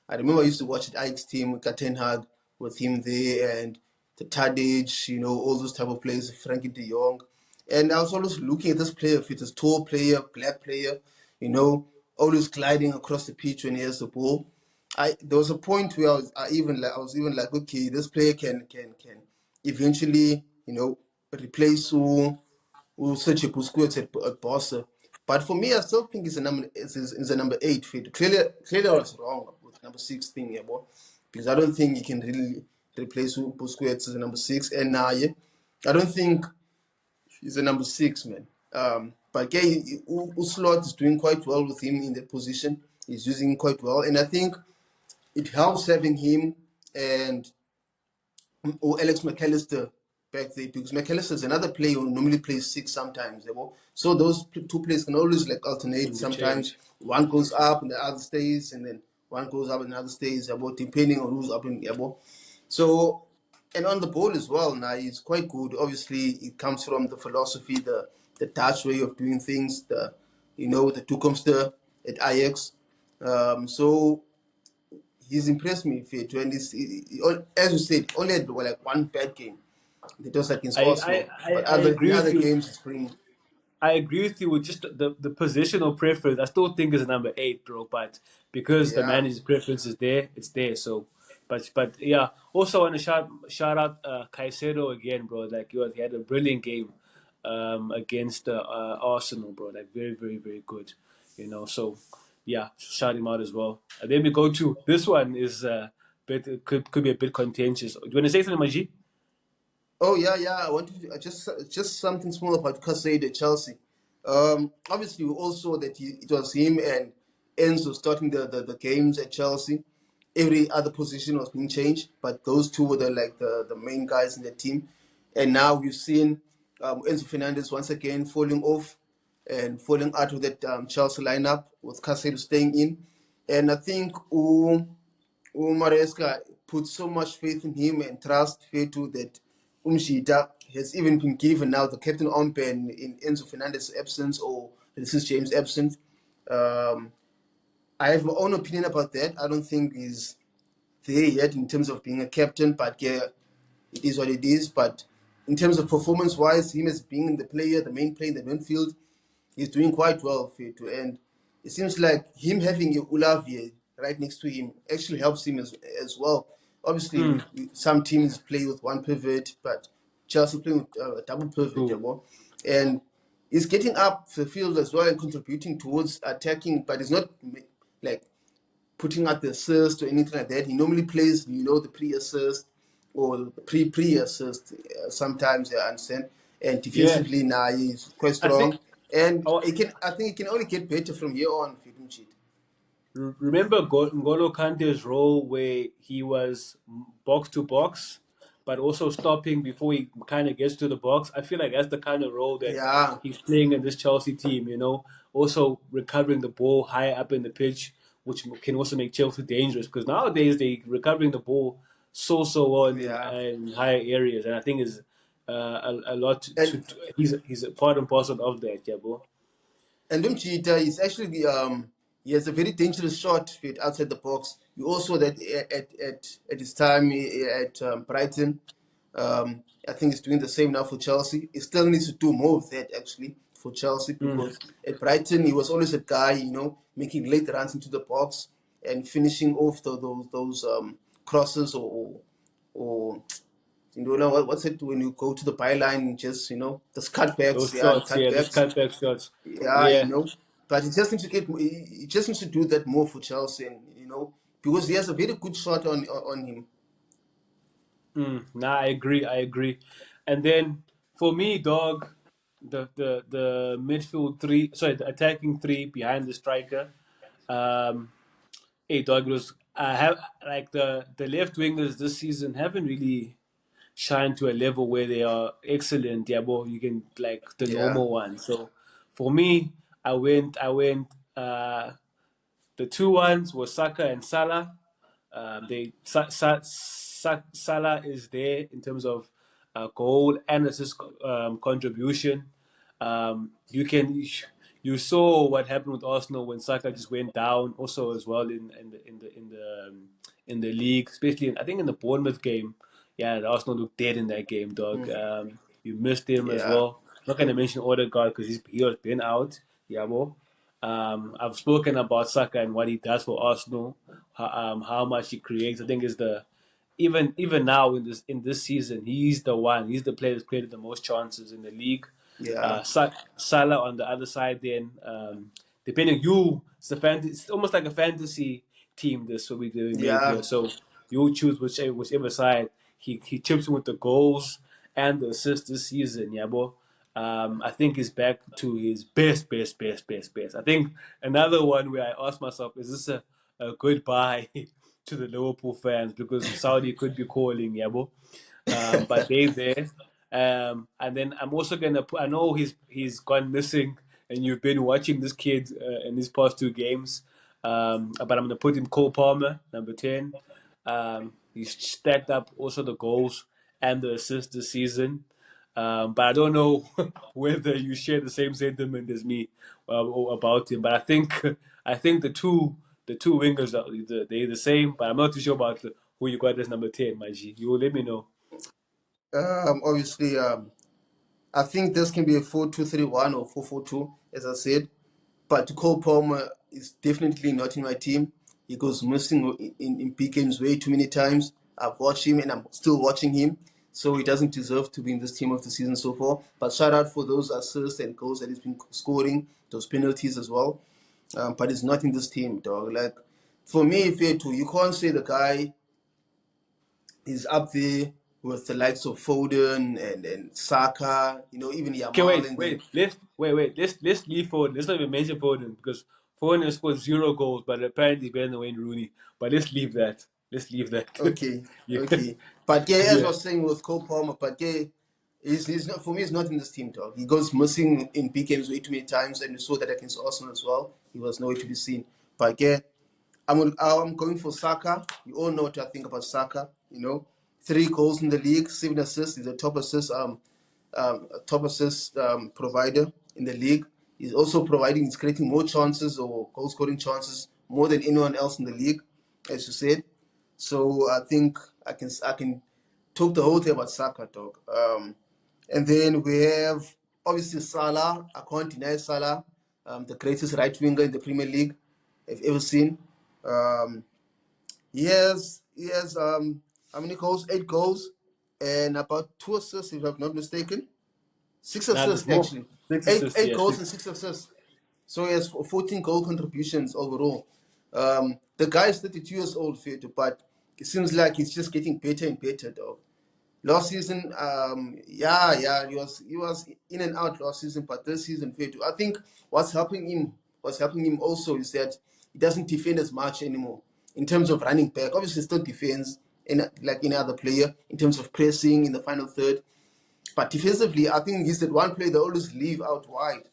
I remember I used to watch the Ajax team with Ten Hag with him there and the Tadic, all those type of players, Frankie de Jong. And I was always looking at this player, if it's a tall player, black player, always gliding across the pitch when he has the ball. There was a point where I was even like, okay, this player can eventually, replace who Sergio Busquets at Barca. But for me, I still think it's a number 8 fit. Clearly, I was wrong with number 6 thing, yeah, boy. Because I don't think you can really replace Busquets as a number 6. And now, yeah, I don't think he's a number 6, man. But yeah, Uslot is doing quite well with him in that position. He's using him quite well. And I think it helps having him and or Alex McAllister back there, because McAllister is another player who normally plays 6 sometimes. So those two players can always like alternate. Sometimes Interchange. one goes up and the other stays, and then one goes up and the other stays, depending on who's up in the. So, and on the ball as well, now he's quite good. Obviously, it comes from the philosophy, the Dutch way of doing things, the toekomst at Ajax. So he's impressed me, Fit, and as you said, only had like one bad game. That was against I, Arsenal, I, I, but I in agree with other you. games, it's pretty. I agree with you with just the positional preference. I still think it's a number 8, bro. But because the Yeah, manager's preference is there, it's there. So, but yeah. Also, want to shout out Caicedo again, bro. Like he had a brilliant game against Arsenal, bro. Like very, very, very good. So yeah, shout him out as well. And then we go to this one is could be a bit contentious. Do you want to say something, Maji? oh yeah, yeah. I wanted to, just something small about Casade at Chelsea. Obviously, we all saw that it was him and Enzo starting the games at Chelsea. Every other position was being changed, but those two were the main guys in the team. And now we've seen Enzo Fernandez once again falling off and falling out of that Chelsea lineup with Casado staying in. And I think Maresca put so much faith in him and trust Fetu that Umshita has even been given now the captain armband in Enzo Fernandez's absence, or this is James' absence. Um, I have my own opinion about that. I don't think he's there yet in terms of being a captain, but yeah, it is what it is. But in terms of performance-wise, him as being the main player in the midfield, he's doing quite well, Fetu. And it seems like him having Ulavier right next to him actually helps him as well. Obviously, Mm, some teams play with one pivot, but Chelsea playing with a double pivot, true. and he's getting up the field as well and contributing towards attacking, but he's not like putting out the assist or anything like that. He normally plays, the pre-assist or pre-assist sometimes, I understand. And Yeah. defensively, now he's quite I think. strong. And Oh, I think it can only get better from here on, Freedom Cheat. remember N'Golo Kante's role where he was box to box, but also stopping before he kind of gets to the box? I feel like that's the kind of role that Yeah, he's playing in this Chelsea team, Also recovering the ball high up in the pitch, which can also make Chelsea dangerous because nowadays they recovering the ball so on yeah. in higher areas, and I think is a lot And he's a part and parcel of that, yeah, bro. And Umchita is actually he has a very dangerous shot fit outside the box. You also that at his time at Brighton, I think he's doing the same now for Chelsea. He still needs to do more of that actually for Chelsea, Mm. because at Brighton he was always a guy, making late runs into the box and finishing off those crosses or what's it when you go to the byline, just those cutbacks, Those yeah, the shots, yeah, those cutbacks. cutback shots, Yeah, yeah. but he just needs to he just needs to do that more for Chelsea, and because he has a very good shot on him. Nah, I agree. I agree. And then for me, dog, the midfield three, sorry, the attacking three behind the striker. Um, hey, dog, it was I have like the left wingers this season haven't really shined to a level where they are excellent. Yeah, well, you can like the Yeah, normal ones. So for me, I went. The two ones were Saka and Salah. Salah is there in terms of goal and assist contribution. You saw what happened with Arsenal when Saka just went down. Also as well in the league, especially I think in the Bournemouth game. Yeah, the Arsenal looked dead in that game, dog. You missed him as yeah, well. Not gonna mention Odegaard because he has been out. Yeah, bro. I've spoken about Saka and what he does for Arsenal, how much he creates. I think is the even now in this season, he's the one. He's the player that's created the most chances in the league. Yeah. Salah on the other side. Then depending it's almost like a fantasy team. This what we made Yeah. here. So you choose whichever side. He chips in with the goals and the assists this season. Yeah, boy. I think he's back to his best. I think another one where I ask myself, is this a goodbye to the Liverpool fans because Saudi could be calling, yeah, boy. But they there. And then I'm also gonna put. I know he's gone missing, and you've been watching this kid in these past two games. But I'm gonna put him Cole Palmer, number 10. He's stacked up also the goals and the assists this season. But I don't know whether you share the same sentiment as me about him. But I think the two wingers they're the same. But I'm not too sure about who you got as number 10, my G. You will let me know. Obviously, I think this can be a 4-2-3-1 or 4-4-2, as I said. But Cole Palmer is definitely not in my team. He goes missing in big games way too many times. I've watched him and I'm still watching him. So he doesn't deserve to be in this team of the season so far. But shout out for those assists and goals that he's been scoring, those penalties as well. But he's not in this team, dog. Like, for me, you can't say the guy is up there with the likes of Foden and Saka, even Okay, Yamal and them. Let's leave Foden. Let's not even mention Foden because Foden has scored 0 goals, but apparently better than Wayne Rooney. But let's leave that. Let's leave that. Okay, Yeah. okay. But yeah, as I Yeah. was saying with Cole Palmer, but yeah, he's not, for me, he's not in this team, dog. He goes missing in big games way too many times, and we saw that against Arsenal as well. He was nowhere to be seen. But yeah, I'm going for Saka. You all know what I think about Saka. 3 goals in the league, 7 assists. He's a top assist provider in the league. He's also he's creating more chances or goal scoring chances more than anyone else in the league, as you said. So I think I can talk the whole thing about Saka, dog. And then we have obviously Salah. I can't deny Salah, the greatest right winger in the Premier League I've ever seen. He has how many goals? 8 goals and about 2 assists, if I'm not mistaken. 6 Nah, there's assists more. actually. 6 Eight assists, eight yeah. goals and 6 assists. So he has 14 goal contributions overall. The guy is 32 years old, Fetu, but it seems like he's just getting better and better, dog. Last season, he was in and out last season, but this season, Fetu, I think what's helping him also is that he doesn't defend as much anymore in terms of running back. Obviously, still defends like any other player in terms of pressing in the final third. But defensively, I think he's that one player they always leave out wide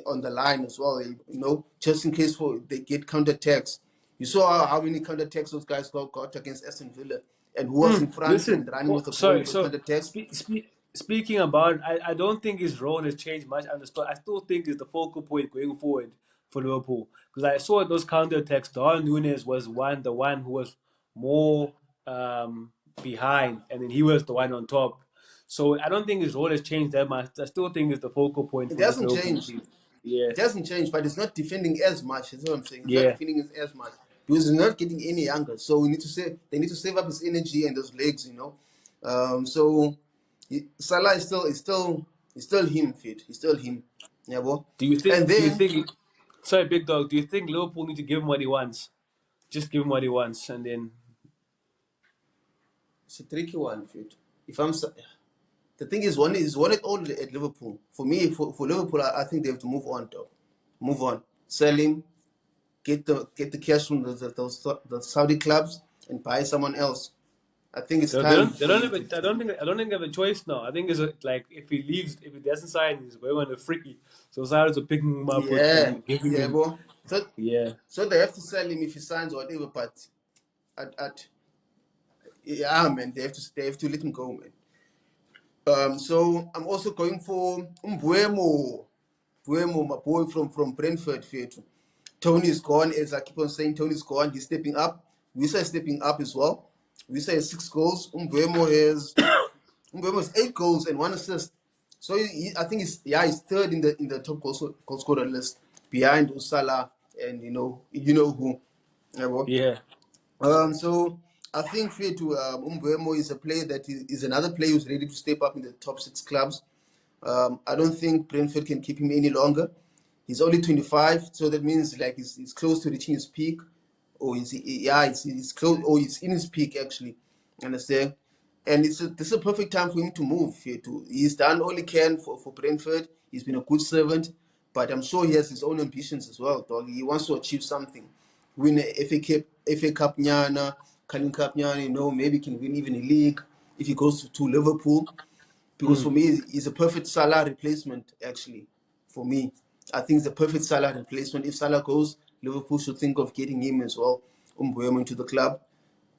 on the line as well, just in case they get counter-attacks. You saw how many counter-attacks those guys got against Aston Villa, and who was in front Listen, and running with the ball in sorry. those So counter-attacks. speaking about, I don't think his role has changed much. I still think it's the focal point going forward for Liverpool because I saw those counter attacks. Darwin Nunes was the one who was more behind, and then he was the one on top. So I don't think his role has changed that much. I still think it's the focal point It for this doesn't Liverpool change. team. Yeah, It doesn't change, but it's not defending as much. That's what I'm saying. It's not yeah. defending as much because he's not getting any younger. So they need to save up his energy and those legs. So Salah is still him, fit. He's still him. Yeah, boy. Do you And think? Do you then think? Sorry, big dog. Do you think Liverpool need to give him what he wants? Just give him what he wants, and then it's a tricky one, fit. The thing is, one it all at Liverpool. For me, for Liverpool, I think they have to move on, though. Move on, sell him, get the cash from the Saudi clubs, and buy someone else. I think it's they time don't. They for don't him have. I don't think they have a choice now. I think it's like if he leaves, if he doesn't sign, he's going on a free. So Saudis are picking him up yeah, and giving yeah, him. bro. So Yeah. so they have to sell him if he signs or whatever. But yeah, man, they have to let him go, man. So I'm also going for Mbuemo, my boy from Brentford. Fetu. Tony is gone, as I keep on saying. Tony's gone. He's stepping up. Wisa is stepping up as well. Wisa has 6 goals. Mbuemo has 8 goals and 1 assist. So I think he's third in the top goal scorer list behind Usala and you know who. Yeah, well. Yeah. So I think Fetu Mbuemo is a player that is another player who's ready to step up in the top 6 clubs. I don't think Brentford can keep him any longer. He's only 25, so that means like he's close to reaching his peak, or it's close, or it's in his peak actually. Understand? And this is a perfect time for him to move here too. He's done all he can for Brentford. He's been a good servant, but I'm sure he has his own ambitions as well, dog. He wants to achieve something, win a FA Cup nyana, Carling Cup nyana, maybe can win even a league if he goes to Liverpool. Because for me, he's a perfect Salah replacement, actually. For me, I think it's a perfect Salah replacement. If Salah goes, Liverpool should think of getting him as well, Mbeumo, into the club.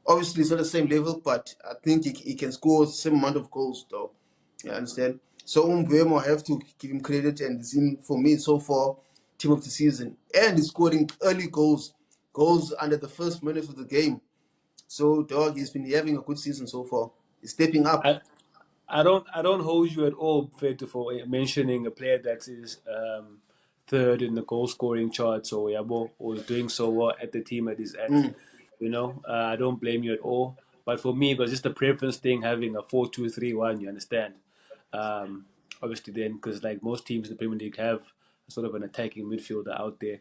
Obviously, it's not the same level, but I think he can score the same amount of goals, though. You understand? So Mbeumo, I have to give him credit, and he's in, for me, so far, team of the season. And he's scoring early goals under the first minute of the game. So, dog, he's been having a good season so far. He's stepping up. I don't hold you at all, Fetu, for mentioning a player that is third in the goal scoring charts or Yabo or is doing so well at the team that he's at. I don't blame you at all. But for me, it was just a preference thing having a 4-2-3-1. You understand? Obviously, then because like most teams in the Premier League have sort of an attacking midfielder out there.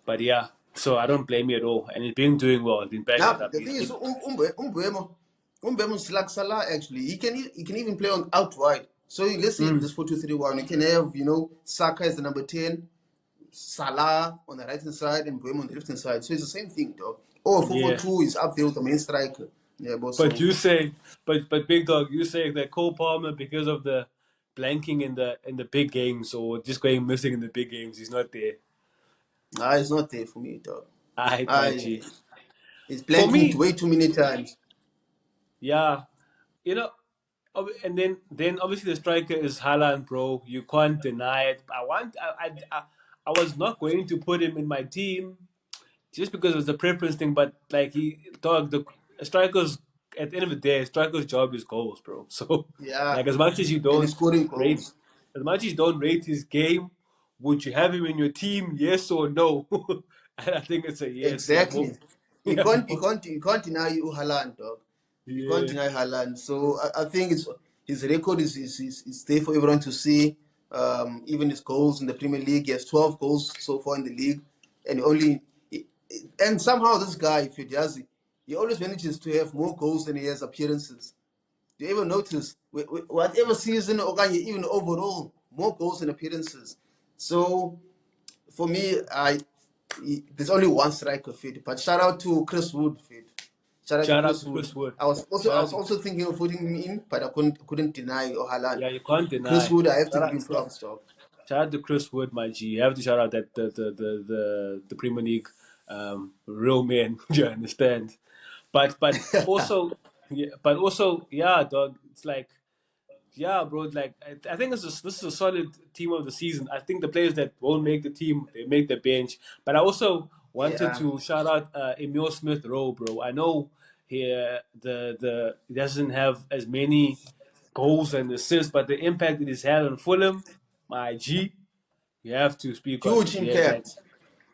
But yeah, so I don't blame you at all. And he's been doing well. He's been backing it Now up. the thing is, Mbeumo's like Salah actually. He can even play on out wide. So let's say this 4-2-3-1. You can have Saka as the number 10, Salah on the right hand side, and Mbeumo on the left hand side. So it's the same thing, dog. Or 4-4-2 is up there with the main striker. Yeah, but you say, but Big Dog, you say that Cole Palmer, because of the blanking in the big games or just going missing in the big games, he's not there. It's not there for me, dog. My G. It's For blanking me, way too many times. yeah, you know, and then obviously the striker is Haaland, bro. You can't deny it. I was not going to put him in my team just because it was a preference thing, but like the strikers at the end of the day, striker's job is goals, bro. So Yeah. like as much as you And he's don't scoring rate goals. his game, would you have him in your team? Yes or no? And I think it's a yes. Yeah, bro. Exactly. You Yeah, can't you bro. can't you can't deny Haaland, dog. You can't Yeah. deny Haaland. So I think his record is there for everyone to see. Even his goals in the Premier League, he has 12 goals so far in the league, and and somehow this guy, if he always manages to have more goals than he has appearances. Do you ever notice whatever season or even overall more goals and appearances? So for me, there's only one striker fit, but shout out to Chris Wood fit. Shout out to Shout out Chris to Wood. Chris Wood. I was Shout out to, also thinking of putting him in, but I couldn't deny Haaland. yeah, you can't Chris deny. Wood, I have to Shout give out, him props, dog. shout out to Chris Wood, my G. You have to shout out that the Premier League real men. You understand? But also yeah, dog. It's like yeah, bro. Like I think this is a solid team of the season. I think the players that won't make the team, they make the bench. But I also wanted Yeah, to shout out Emil Smith Rowe, bro. I know he doesn't have as many goals and assists, but the impact it has had on Fulham, my G, you have to speak on huge it. Yeah, like impact.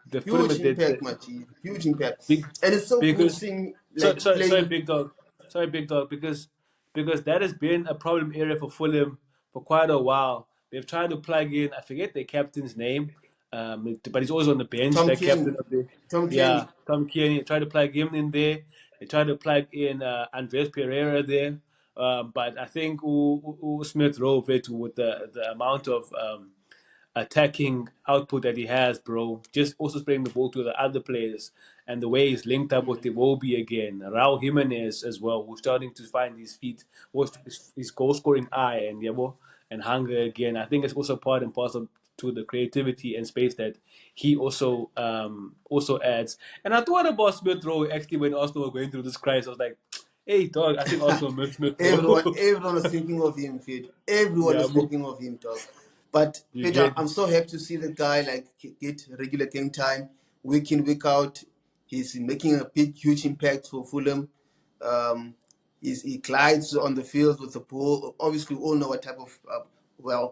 the Fulham Huge the impact, my G. Huge impact. big And it's so good because seeing so, like sorry, playing big dog. Sorry, big dog. Because that has been a problem area for Fulham for quite a while. They've tried to plug in. I forget their captain's name, but he's always on the bench. Tom That captain Kenny. of the Tom yeah, Kenny. Tom Kearney. They tried to plug him in there. They tried to plug in Andres Pereira there. But I think Smith Rowe with the amount of attacking output that he has, bro. Just also spreading the ball to the other players and the way he's linked up with Iwobi again, Raul Jimenez as well, who's starting to find his feet, his goal scoring eye and hunger again. I think it's also part and parcel to the creativity and space that he also adds. And I thought about Smith Rowe actually when Arsenal were going through this crisis. I was like, hey dog, I think Arsenal missed Smith Rowe. Everyone was thinking of him, Fit. Everyone Yeah, was bro. thinking of him, dog. But You Fit, get I'm so happy to see the guy like get regular game time, week in, week out. He's making a huge impact for Fulham. Um, he glides on the field with the ball. Obviously, we all know what type of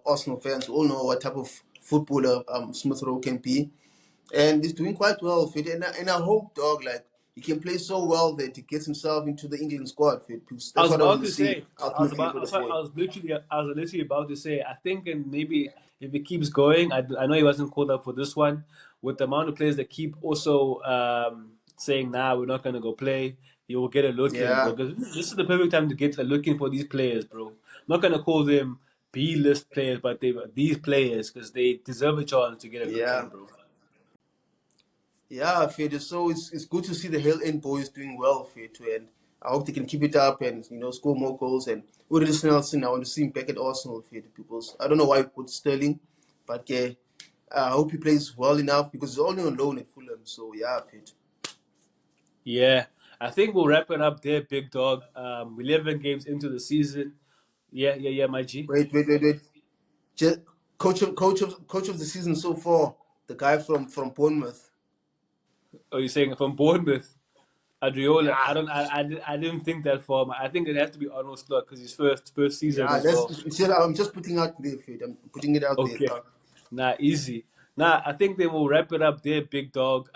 Arsenal fans all know what type of footballer Smith Rowe can be, and he's doing quite well, Fit. And I hope, dog, like he can play so well that he gets himself into the England squad. Because I that's was what I want about to to see say. ultimately for the boy. I was literally about to say. I think, and maybe if it keeps going, I know he wasn't called up for this one. With the amount of players that keep also saying, "Nah, we're not gonna go play," he will get a look in, bro. Yeah, Because this is the perfect time to get a look in for these players, bro. I'm not gonna call them B-list players, but these players because they deserve a chance to get a look in, yeah. bro. Yeah, Fit. So it's good to see the Hell End boys doing well, Fit. And I hope they can keep it up and score more goals. And Ulrich Nelson, I want to see him back at Arsenal, Fit, because I don't know why he put Sterling, but I hope he plays well enough because he's only on loan at Fulham. So yeah, Fit. Yeah, I think we'll wrap it up there, big dog. 11 games into the season. Yeah, my G. Wait. Just coach of the season so far, the guy from Bournemouth. Are you saying from Bournemouth? Adriola, Yeah, I didn't think that for him. I think it has to be Arnold Slot because his first season yeah. as well. I'm just putting out there, Fit. I'm putting it out there. Okay, nah, easy. Nah, I think then we'll wrap it up there, big dog.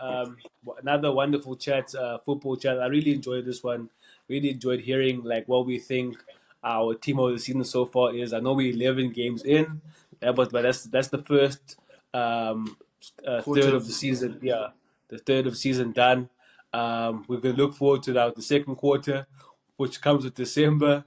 Another wonderful chat, football chat. I really enjoyed this one. Really enjoyed hearing like what we think our team of the season so far is. I know we're 11 games in, but that's the first Quarter third of of the the season. season. Yeah, the third of the season done. We're gonna look forward to now the second quarter, which comes with December.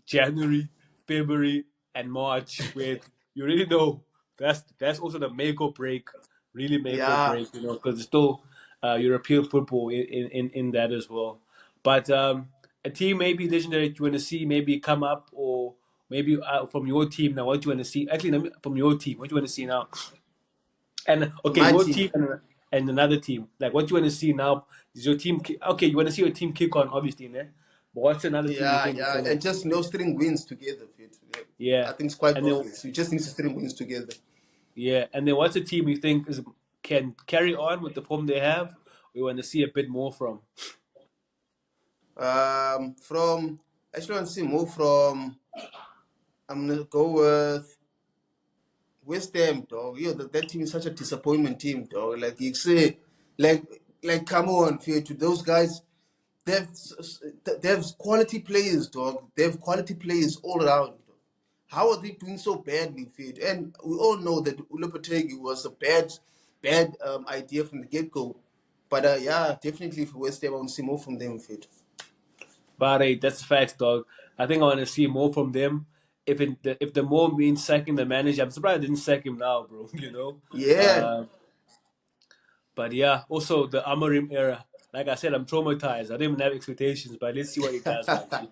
January, February, and March, where you really know that's also the make or break, really make or Yeah. break, because it's still European football in that as well. But a team maybe legendary that you want to see maybe come up, or maybe from your team now, what you want to see? Actually, from your team, what you want to see now? And For okay, my your team. team and another team. Like what you want to see now is your team. Okay, you want to see your team kick on, obviously, né? But what's another team you think is Yeah, gonna? and just no string wins together. Fit. Yeah. Yeah, I think it's quite and then obvious. You just need to string wins together. yeah, and then what's a team you think can carry on with the form they have? We want to see a bit more from. From actually, I want to see more from. I'm gonna go with West Ham, dog. Yeah, that team is such a disappointment team, dog. Like you say, like come on, Fit. To those guys, they have quality players, dog. They have quality players all around. How are they doing so badly, Fit? And we all know that Ulopetegi was a bad idea from the get go. But yeah, definitely for West Ham, I want to see more from them, Fit. But hey, that's facts, dog. I think I want to see more from them. If the more means sacking the manager, I'm surprised I didn't sack him now, bro. Yeah, Uh, but yeah, also the Amorim era. Like I said, I'm traumatized. I didn't even have expectations, but let's see what he does, my G.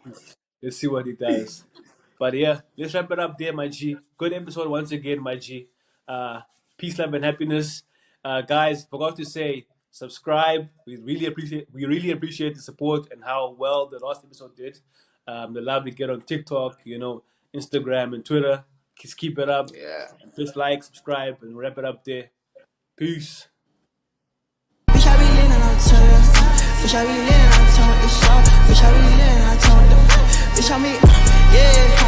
Let's see what he does. But yeah, let's wrap it up there, my G. Good episode once again, my G. Peace, love, and happiness. Guys, forgot to say, subscribe. We really appreciate the support and how well the last episode did. The love we get on TikTok, Instagram and Twitter. Just keep it up. yeah. Just like, subscribe, and wrap it up there. Peace. Bitch, I be leaning on turn. Bitch, I be leaning on turn. It's all. Bitch, I be leaning on turn. Bitch, I be, yeah.